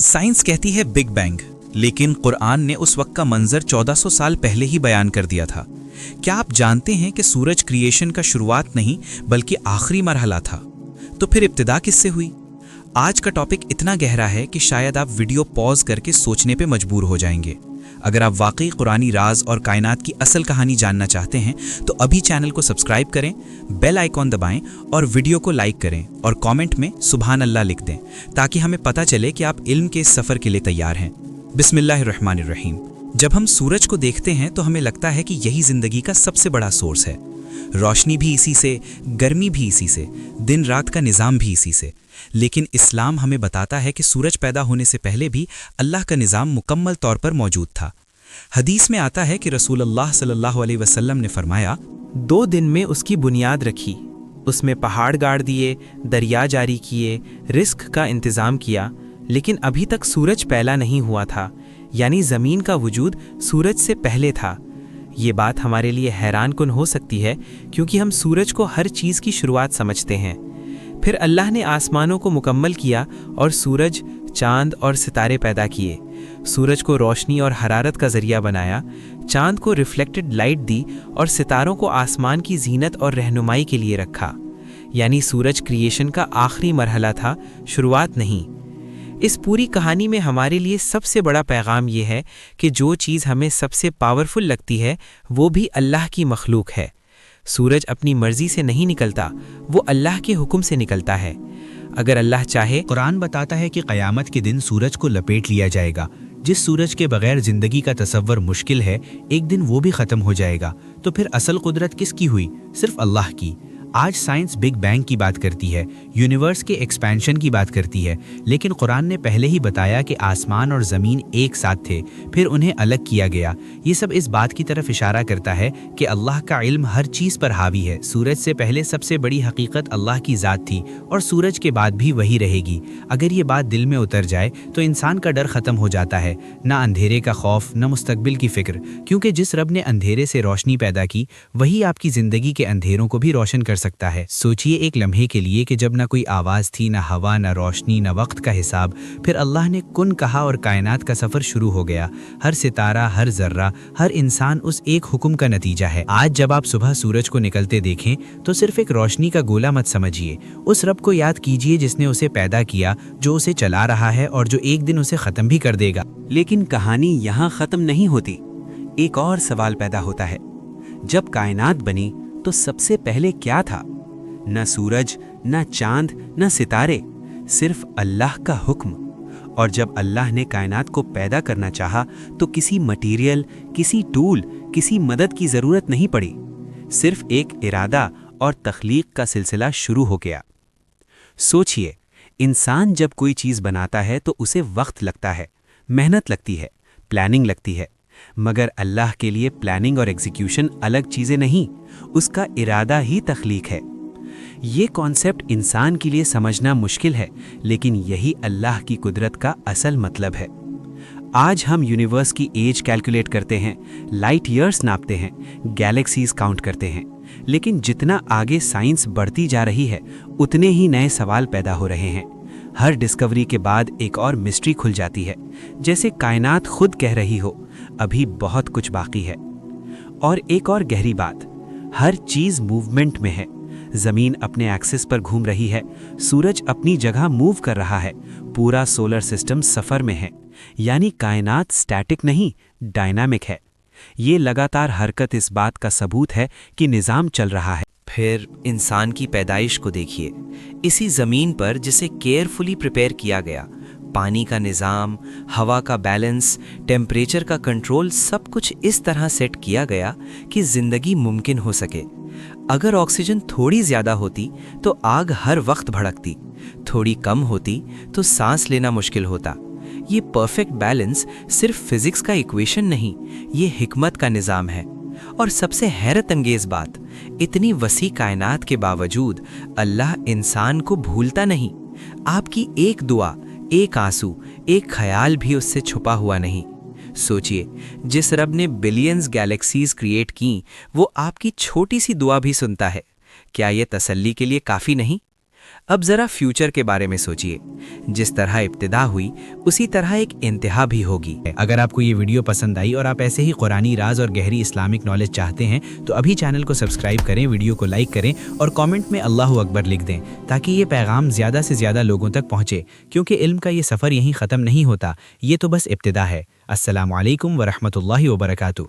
Science कहती है big bang, लेकिन कुरान ने उस वक्त का मंजर 1400 साल पहले ही बयान कर दिया था। क्या आप जानते हैं कि सूरज क्रिएशन का शुरुआत नहीं बल्कि आखिरी मरहला था? तो फिर इब्तिदा किससे हुई? आज का टॉपिक इतना गहरा है कि शायद आप वीडियो पॉज करके सोचने पे मजबूर हो जाएंगे। अगर आप वाकई कुरानी राज और कायनात की असल कहानी जानना चाहते हैं तो अभी चैनल को सब्सक्राइब करें, बेल आइकॉन दबाएं और वीडियो को लाइक करें और कमेंट में सुभान अल्लाह लिख दें ताकि हमें पता चले कि आप इल्म के इस सफ़र के लिए तैयार हैं। बिस्मिल्लाहिर्रहमानिर्रहीम। जब हम सूरज को देखते हैं तो हमें लगता है कि यही ज़िंदगी का सबसे बड़ा सोर्स है। रोशनी भी इसी से, गर्मी भी इसी से, दिन रात का निज़ाम भी इसी से। लेकिन इस्लाम हमें बताता है कि सूरज पैदा होने से पहले भी अल्लाह का निज़ाम मुकम्मल तौर पर मौजूद था। हदीस में आता है कि रसूलुल्लाह सल्लल्लाहु अलैहि वसल्लम ने फरमाया, 2 दिन में उसकी बुनियाद रखी, उसमें पहाड़ गाड़ दिए, दरिया जारी किए, रिस्क का इंतज़ाम किया, लेकिन अभी तक सूरज पैदा नहीं हुआ था, यानी ज़मीन का वजूद सूरज से पहले था। ये बात हमारे लिए हैरान कुन हो सकती है क्योंकि हम सूरज को हर चीज़ की शुरुआत समझते हैं। फिर अल्लाह ने आसमानों को मुकम्मल किया और सूरज, चांद और सितारे पैदा किए। सूरज को रोशनी और हरारत का ज़रिया बनाया, चांद को रिफ्लेक्टेड लाइट दी और सितारों को आसमान की जीनत और रहनुमाई के लिए रखा। यानी सूरज क्रिएशन का आखिरी मरहला था, शुरुआत नहीं। इस पूरी कहानी में हमारे लिए सबसे बड़ा पैगाम ये है कि जो चीज़ हमें सबसे पावरफुल लगती है वो भी अल्लाह की मखलूक है। सूरज अपनी मर्जी से नहीं निकलता, वो अल्लाह के हुक्म से निकलता है। अगर अल्लाह चाहे। कुरान बताता है कि क़यामत के दिन सूरज को लपेट लिया जाएगा। जिस सूरज के बगैर ज़िंदगी का तसव्वुर मुश्किल है, एक दिन वो भी ख़त्म हो जाएगा। तो फिर असल कुदरत किसकी हुई? सिर्फ अल्लाह की। आज साइंस बिग बैंग की बात करती है, यूनिवर्स के एक्सपेंशन की बात करती है, लेकिन कुरान ने पहले ही बताया कि आसमान और ज़मीन एक साथ थे, फिर उन्हें अलग किया गया। ये सब इस बात की तरफ इशारा करता है कि अल्लाह का इल्म हर चीज़ पर हावी है। सूरज से पहले सबसे बड़ी हकीकत अल्लाह की ज़ात थी और सूरज के बाद भी वही रहेगी। अगर ये बात दिल में उतर जाए तो इंसान का डर ख़त्म हो जाता है, ना अंधेरे का खौफ, ना मुस्तकबिल की फ़िक्र, क्योंकि जिस रब ने अंधेरे से रोशनी पैदा की वही आपकी ज़िंदगी के अंधेरों को भी रोशन कर सकता है। सोचिए एक लम्हे के लिए कि जब ना कोई आवाज़ थी, ना हवा, ना रोशनी, ना वक्त का हिसाब, फिर अल्लाह ने कुन कहा और कायनात का सफ़र शुरू हो गया। हर सितारा, हर जर्रा, हर इंसान उस एक हुक्म का नतीजा है। आज जब आप सुबह सूरज को निकलते देखें तो सिर्फ एक रोशनी का गोला मत समझिए, उस रब को याद कीजिए जिसने उसे पैदा किया, जो उसे चला रहा है और जो एक दिन उसे ख़त्म भी कर देगा। लेकिन कहानी यहाँ ख़त्म नहीं होती। एक और सवाल पैदा होता है, जब कायनात बनी तो सबसे पहले क्या था? न सूरज, न चांद, न सितारे, सिर्फ अल्लाह का हुक्म। और जब अल्लाह ने कायनात को पैदा करना चाहा तो किसी मटीरियल, किसी टूल, किसी मदद की ज़रूरत नहीं पड़ी। सिर्फ एक इरादा और तख्लीक का सिलसिला शुरू हो गया। सोचिए, इंसान जब कोई चीज़ बनाता है तो उसे वक्त लगता है, मेहनत लगती है, प्लानिंग लगती है, मगर अल्लाह के लिए प्लानिंग और एग्जीक्यूशन अलग चीज़ें नहीं, उसका इरादा ही तख्लीक है। ये कॉन्सेप्ट इंसान के लिए समझना मुश्किल है, लेकिन यही अल्लाह की कुदरत का असल मतलब है। आज हम यूनिवर्स की एज कैलकुलेट करते हैं, लाइट ईयर्स नापते हैं, गैलेक्सीज काउंट करते हैं, लेकिन जितना आगे साइंस बढ़ती जा रही है उतने ही नए सवाल पैदा हो रहे हैं। हर डिस्कवरी के बाद एक और मिस्ट्री खुल जाती है, जैसे कायनात खुद कह रही हो, अभी बहुत कुछ बाकी है। और एक और गहरी बात, हर चीज़ मूवमेंट में है। ज़मीन अपने एक्सिस पर घूम रही है, सूरज अपनी जगह मूव कर रहा है, पूरा सोलर सिस्टम सफ़र में है। यानी कायनात स्टैटिक नहीं, डायनामिक है। ये लगातार हरकत इस बात का सबूत है कि निज़ाम चल रहा है। फिर इंसान की पैदाइश को देखिए, इसी ज़मीन पर जिसे केयरफुली प्रिपेयर किया गया, पानी का निज़ाम, हवा का बैलेंस, टेम्परेचर का कंट्रोल, सब कुछ इस तरह सेट किया गया कि ज़िंदगी मुमकिन हो सके। अगर ऑक्सीजन थोड़ी ज़्यादा होती तो आग हर वक्त भड़कती, थोड़ी कम होती तो सांस लेना मुश्किल होता। ये परफेक्ट बैलेंस सिर्फ फिज़िक्स का इक्वेशन नहीं, ये हिकमत का निज़ाम है। और सबसे हैरत अंगेज़ बात, इतनी वसी कायनात के बावजूद अल्लाह इंसान को भूलता नहीं। आपकी एक दुआ, एक आंसू, एक ख्याल भी उससे छुपा हुआ नहीं। सोचिए, जिस रब ने बिलियंस गैलेक्सीज क्रिएट की, वो आपकी छोटी सी दुआ भी सुनता है। क्या ये तसल्ली के लिए काफ़ी नहीं? اب ذرا فیوچر کے بارے میں سوچئے، جس طرح ابتدا ہوئی اسی طرح ایک انتہا بھی ہوگی۔ اگر آپ کو یہ ویڈیو پسند آئی اور آپ ایسے ہی قرآنی راز اور گہری اسلامک نالج چاہتے ہیں تو ابھی چینل کو سبسکرائب کریں، ویڈیو کو لائک کریں اور کامنٹ میں اللہ اکبر لکھ دیں تاکہ یہ پیغام زیادہ سے زیادہ لوگوں تک پہنچے، کیونکہ علم کا یہ سفر یہیں ختم نہیں ہوتا، یہ تو بس ابتدا ہے۔ السلام علیکم ورحمۃ اللہ وبرکاتہ۔